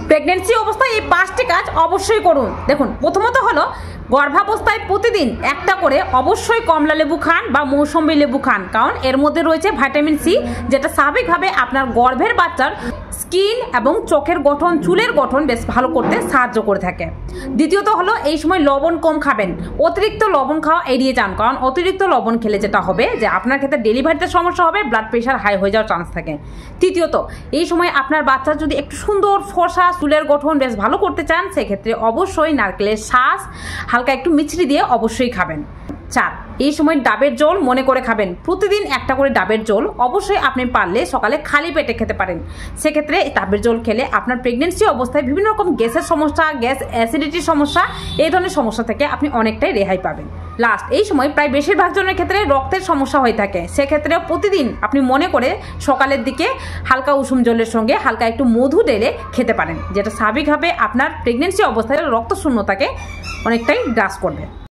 Pregnancy অবস্থায় এই 5টি কাজ অবশ্যই করুন। দেখুন, প্রথমত হলো গর্ভাবস্থায় প্রতিদিন একটা করে অবশ্যই কমলা লেবু খান বা মৌসুমী লেবু খান, কারণ এর মধ্যে রয়েছে ভিটামিন সি, যেটা স্বাভাবিকভাবে আপনার গর্ভের বাচ্চার স্কিন এবং চোখের গঠন, চুলের গঠন বেশ ভালো করতে সাহায্য করে থাকে। দ্বিতীয়ত হলো এই সময় লবণ কম খাবেন, অতিরিক্ত লবণ খাওয়া এড়িয়ে যান, কারণ অতিরিক্ত লবণ খেলে যেটা হবে যে আপনার ক্ষেত্রে ডেলিভারিতে সমস্যা হবে, ব্লাড প্রেশার হাই হয়ে যাওয়ার চান্স থাকে। তৃতীয়ত, এই সময় আপনার বাচ্চার যদি একটু সুন্দর ফর্সা চুলের গঠন বেশ ভালো করতে চান, সেক্ষেত্রে অবশ্যই নারকেলের শাঁস হালকা একটু মিছরি দিয়ে অবশ্যই খাবেন। 4, এই সময় ডাবের জল মনে করে খাবেন। প্রতিদিন একটা করে ডাবের জল অবশ্যই আপনি পারলে সকালে খালি পেটে খেতে পারেন। সেক্ষেত্রে ডাবের জল খেলে আপনার প্রেগনেন্সি অবস্থায় বিভিন্ন রকম গ্যাসের সমস্যা, গ্যাস অ্যাসিডিটির সমস্যা, এই ধরনের সমস্যা থেকে আপনি অনেকটাই রেহাই পাবেন। লাস্ট, এই সময় প্রায় বেশিরভাগ জনের ক্ষেত্রে রক্তের সমস্যা হয়ে থাকে। সেক্ষেত্রে প্রতিদিন আপনি মনে করে সকালের দিকে হালকা উষুম জলের সঙ্গে হালকা একটু মধু ঢেলে খেতে পারেন, যেটা স্বাভাবিকভাবে আপনার প্রেগনেন্সি অবস্থায় রক্ত শূন্যতাকে অনেকটাই গ্রাস করবে।